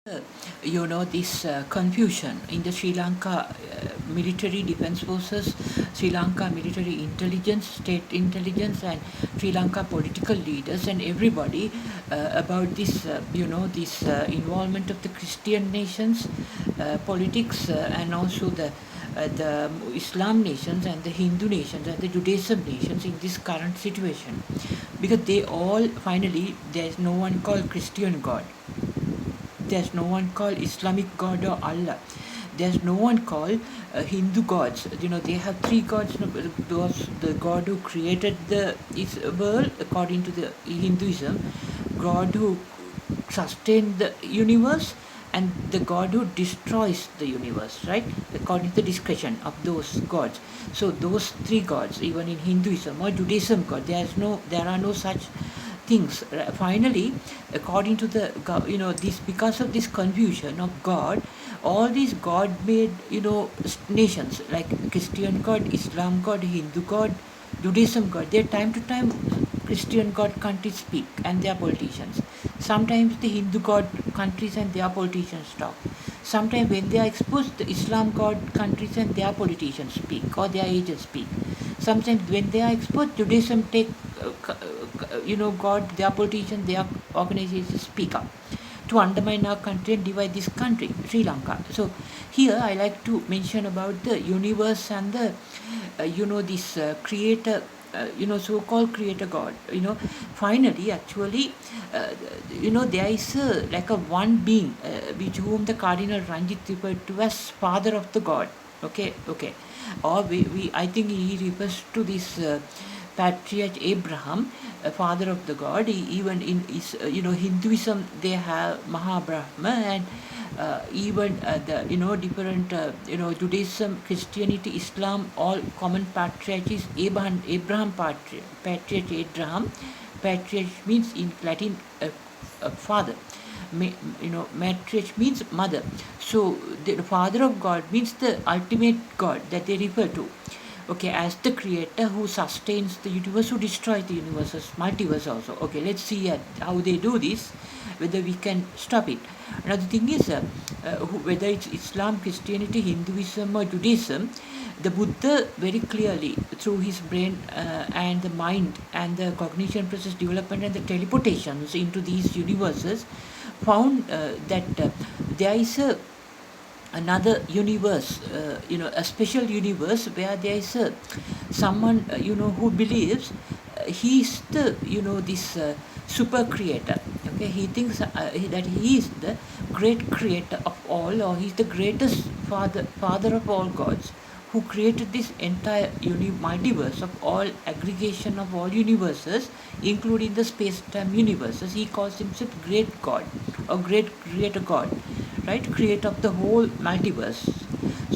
uh, this confusion in the Sri Lanka military defense forces, Sri Lanka military intelligence, state intelligence, and Sri Lanka political leaders and everybody about this, this involvement of the Christian nations, politics, and also the Islam nations and the Hindu nations and the Judaism nations in this current situation, because they all finally there's no one called Christian God. There's no one called Islamic God or Allah. There's no one called Hindu gods. They have three gods. Those the God who created the world according to the Hinduism, God who sustained the universe, and the God who destroys the universe, right? According to the discretion of those gods. So those three gods, even in Hinduism or Judaism, God, there are no such things. Finally, according to the this, because of this confusion of God, all these God made nations like Christian God, Islam God, Hindu God, Judaism God, they time to time Christian God countries speak and their politicians. Sometimes the Hindu God countries and their politicians talk. Sometimes when they are exposed, the Islam God countries and their politicians speak or their agents speak. Sometimes when they are exposed, Judaism take God, their politicians, their organizations speak up to undermine our country and divide this country, Sri Lanka. So here I like to mention about the universe and the this creator, so-called creator God. Finally, actually, there is like a one being, which whom the Cardinal Ranjit referred to as Father of the God. Okay, or we I think he refers to this patriarch Abraham, father of the God. Even in Hinduism, they have Mahabrahma, and even the different Judaism, Christianity, Islam, all common patriarch is Abraham patriarch Abraham. Patriarch means in Latin father. Matriarch means mother. So the father of God means the ultimate God that they refer to. Okay, as the creator who sustains the universe, who destroys the universes, multiverse also. Okay, let's see how they do this, whether we can stop it. Another thing is, whether it's Islam, Christianity, Hinduism, or Judaism, the Buddha very clearly, through his brain and the mind and the cognition process development and the teleportations into these universes, found that there is another universe, a special universe where there is someone, who believes he is the, this super creator. Okay, he thinks that he is the great creator of all, or he's the greatest father of all gods, who created this entire multiverse of all aggregation of all universes, including the space-time universes. He calls himself great God or great creator God, right? Creator of the whole multiverse.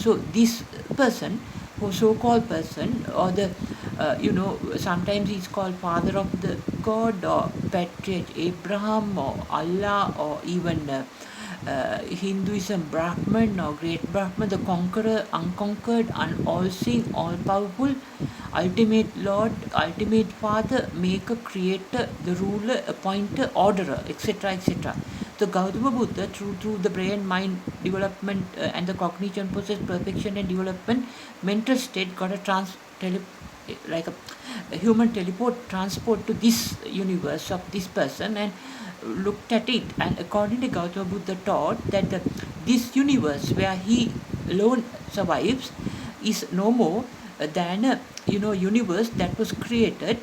So this person, who so-called person, or the sometimes he's called father of the God, or patriarch Abraham, or Allah, or even Hinduism Brahman or great Brahman, the conqueror, unconquered, all-seeing, all-powerful, ultimate Lord, ultimate Father, maker, creator, the ruler, appointer, orderer, etc., etc. The Gautama Buddha, through the brain mind development and the cognition process, perfection and development, mental state, got like a human teleport transport to this universe of this person, and looked at it. And according to Gautama Buddha taught that this universe where he alone survives is no more than a universe that was created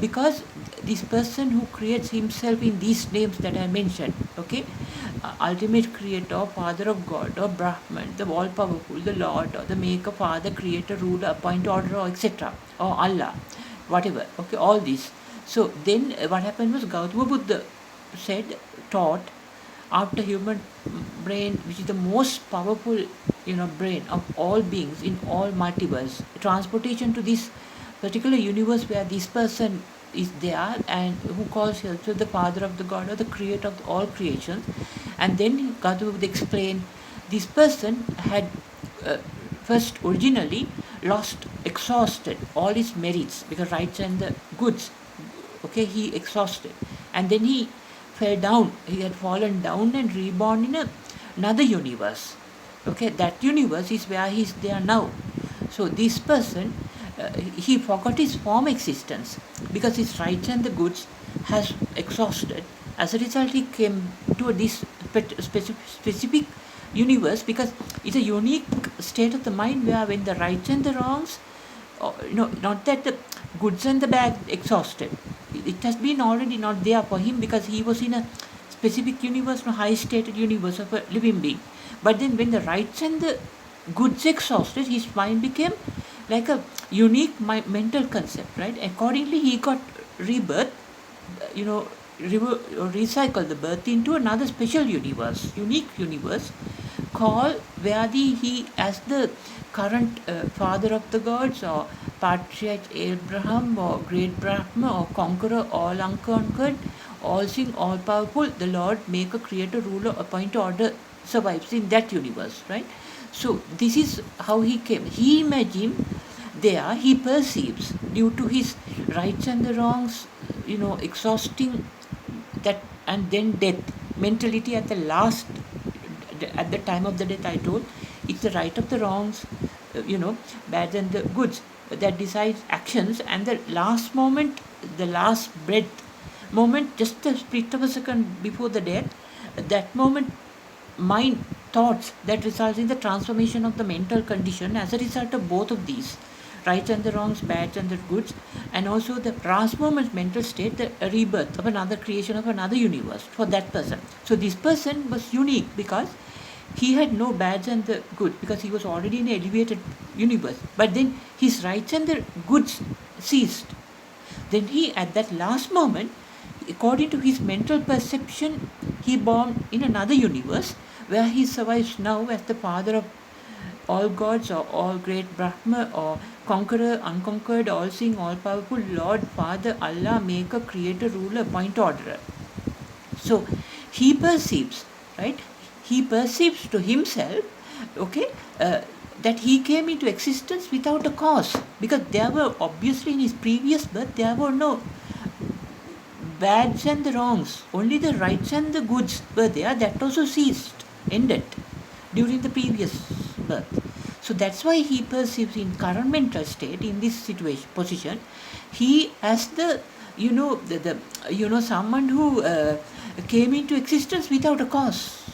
because this person who creates himself in these names that I mentioned, okay, ultimate creator, father of God, or Brahman, the all powerful, the Lord, or the maker, father, creator, ruler, appointed orderer, etc., or Allah, whatever, okay, all these. So then what happened was Gautama Buddha taught, after human brain, which is the most powerful brain of all beings in all multiverse, transportation to this particular universe where this person is there, and who calls himself the father of the God or the creator of all creations. And then Gautama Buddha explained this person had first originally exhausted all his merits, because rights and the goods, okay, he exhausted, and then he fell down. He had fallen down and reborn in a another universe. Okay, that universe is where he's there now. So this person, he forgot his form existence because his rights and the goods has exhausted. As a result, he came to this specific universe because it's a unique state of the mind where when the rights and the wrongs, not that the goods and the bad exhausted. It has been already not there for him because he was in a specific universe, no high stated universe of a living being. But then when the rights and the goods exhausted, his mind became like a unique mental concept, right? Accordingly, he got rebirth, recycle the birth into another special universe, unique universe, called where he as the current father of the gods, or patriarch Abraham, or great Brahma, or conqueror, all unconquered, all seeing, all powerful, the Lord, maker, creator, ruler, appoint, order, survives in that universe, right? So this is how he came. He imagined there, he perceives due to his rights and the wrongs, exhausting that, and then death mentality at the last, at the time of the death. I told it's the right of the wrongs, bad and the goods that decides actions, and the last moment, the last breath moment, just a split of a second before the death, that moment, mind thoughts that results in the transformation of the mental condition as a result of both of these, rights and the wrongs, bads and the goods, and also the transformed mental state, the rebirth of another creation of another universe for that person. So this person was unique because he had no bads and the good, because he was already in an elevated universe. But then his rights and the goods ceased. Then he, at that last moment, according to his mental perception, he born in another universe where he survives now as the father of all gods, or all great Brahma, or conqueror, unconquered, all seeing, all powerful, Lord, Father, Allah, maker, creator, ruler, point orderer. So he perceives, right? He perceives to himself, okay, that he came into existence without a cause, because there were obviously in his previous birth there were no bads and the wrongs, only the rights and the goods were there. That also ceased, ended during the previous birth. So that's why he perceives in current mental state, in this situation position, he as the someone who came into existence without a cause.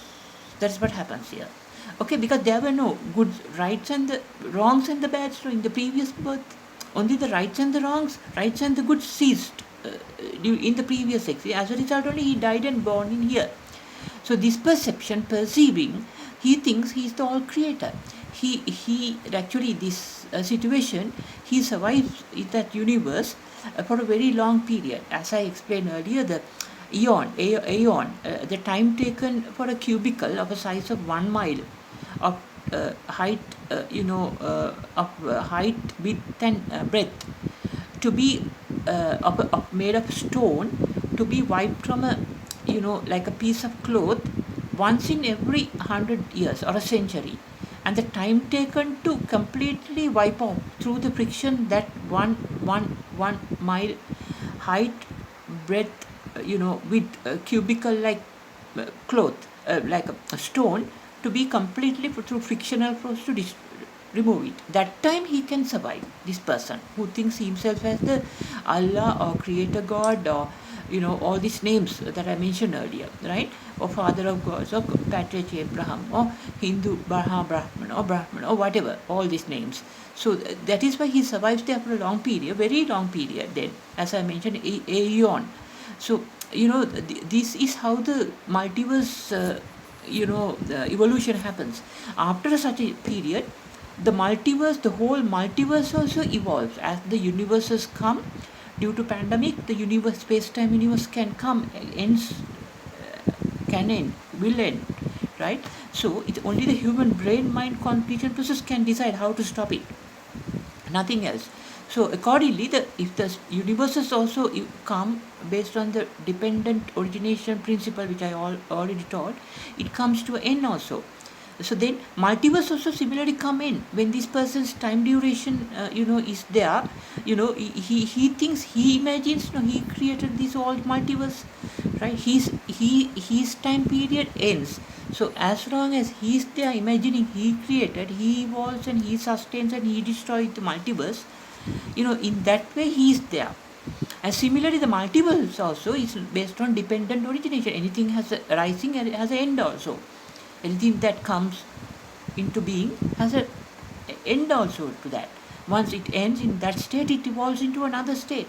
That's what happens here. Okay, because there were no good rights and the wrongs and the bads. So in the previous birth, only the rights and the wrongs, rights and the goods ceased in the previous sex. As a result, only he died and born in here. So this perception, perceiving, he thinks he is the all creator. He actually, this situation, he survives in that universe for a very long period. As I explained earlier, the aeon, the time taken for a cubicle of a size of 1 mile of height, height, width and breadth, to be made of stone, to be wiped from a, like a piece of cloth once in every 100 years or a century. And the time taken to completely wipe off through the friction that one mile height, breadth, with cubicle like cloth, like a stone, to be completely through frictional force to remove it. That time he can survive, this person who thinks himself as the Allah or creator God, or all these names that I mentioned earlier, right? Or father of gods, or patriarch Abraham, or Hindu Brahman, or whatever, all these names. So that is why he survives there for a long period, very long period then, as I mentioned, aeon. So, this is how the multiverse, the evolution happens. After such a period, the multiverse, the whole multiverse also evolves as the universes come. Due to pandemic, the universe, space-time universe can come, ends, can end, will end, right? So it's only the human brain, mind, completion process can decide how to stop it. Nothing else. So accordingly, if the universes also come based on the dependent origination principle, which I already taught, it comes to an end also. So then multiverse also similarly come in when this person's time duration is there. He thinks, he imagines, he created this all multiverse, right? His time period ends. So as long as he's there imagining he created, he evolves and he sustains and he destroys the multiverse, in that way he is there. And similarly, the multiverse also is based on dependent origination. Anything has a rising and has an end also. Anything that comes into being has an end also to that. Once it ends in that state, it evolves into another state.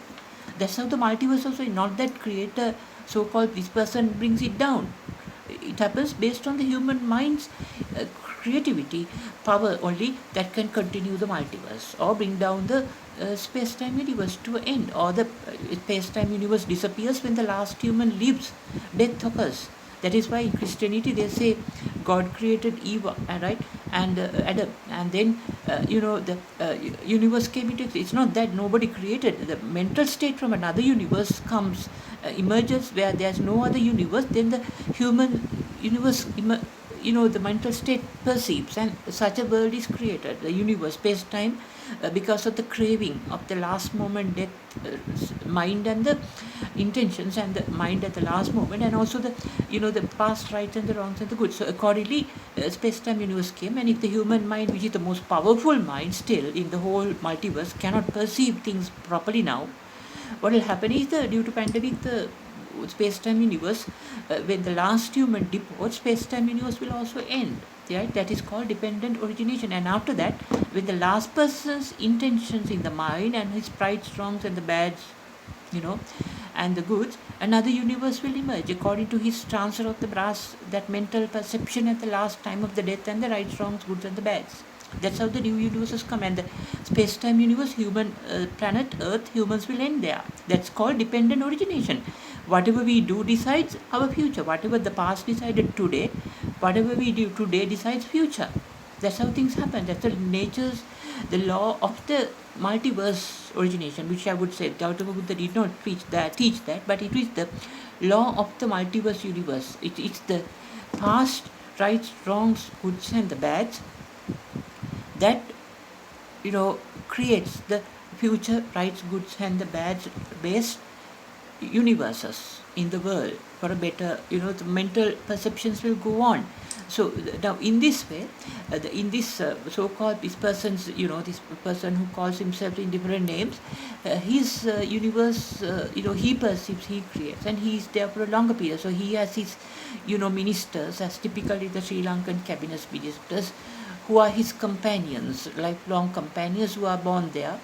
That's how the multiverse also is. Not that creator, so-called this person brings it down. It happens based on the human mind's creativity, power only, that can continue the multiverse or bring down the space-time universe to an end, or the space-time universe disappears when the last human leaves, death occurs. That is why in Christianity they say God created Eve, right, and Adam, and then the universe came into existence. It's not that nobody created. The mental state from another universe comes, emerges where there's no other universe. Then the human universe, the mental state perceives, and such a world is created. The universe, space-time, because of the craving of the last moment death, mind and the intentions and the mind at the last moment, and also the past rights and the wrongs and the good. So accordingly, space-time universe came, and if the human mind, which is the most powerful mind still in the whole multiverse, cannot perceive things properly now, what will happen is, due to pandemic, the space-time universe, when the last human departs, space-time universe will also end. Right? That is called dependent origination. And after that, when the last person's intentions in the mind and his prides, wrongs and the bads, and the goods, another universe will emerge according to his transfer of the brass, that mental perception at the last time of the death, and the rights, wrongs, goods and the bads. That's how the new universes come. And the space-time universe, human planet Earth, humans will end there. That's called dependent origination. Whatever we do decides our future. Whatever the past decided today, whatever we do today decides future. That's how things happen. That's the law of the multiverse origination, which I would say Gautama Buddha did not teach that, but it is the law of the multiverse universe. It's the past, rights, wrongs, goods and the bads that creates the future, rights, goods and the bads based universes in the world for a better, the mental perceptions will go on. So now in this way, in this so-called this person's, this person who calls himself in different names, his universe, he perceives, he creates, and he is there for a longer period. So he has his, ministers, as typically the Sri Lankan cabinet ministers, who are his companions, lifelong companions who are born there,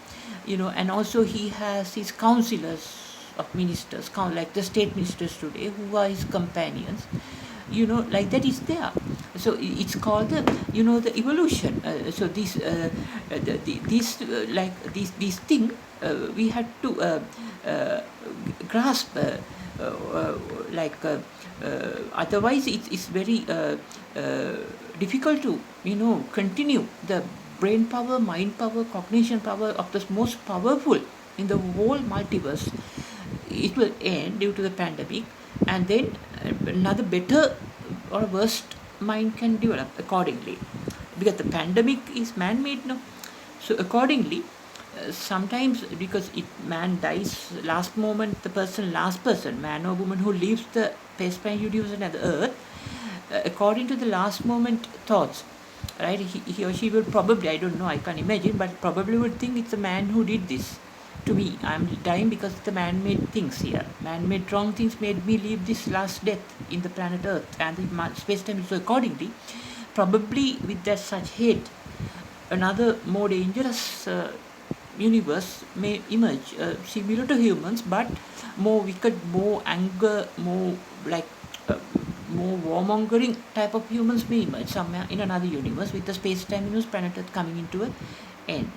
and also he has his counselors of ministers, like the state ministers today, who are his companions, like that is there. So it's called the evolution. So this thing we had to grasp, otherwise it's very difficult to continue the brain power, mind power, cognition power of the most powerful in the whole multiverse. It will end due to the pandemic, and then another better or worst mind can develop accordingly, because the pandemic is man-made now. So accordingly, sometimes because man dies last moment, last person, man or woman who leaves the space-time universe and the earth, according to the last moment thoughts, right, he or she will probably, I don't know, I can't imagine, but probably would think it's a man who did this to me. I'm dying because of the man-made things here. Man-made wrong things made me leave this last death in the planet Earth and the space-time. So accordingly, probably with that such hate, another more dangerous universe may emerge, similar to humans, but more wicked, more anger, more more warmongering type of humans may emerge somewhere in another universe, with the space-time universe, planet Earth coming into an end.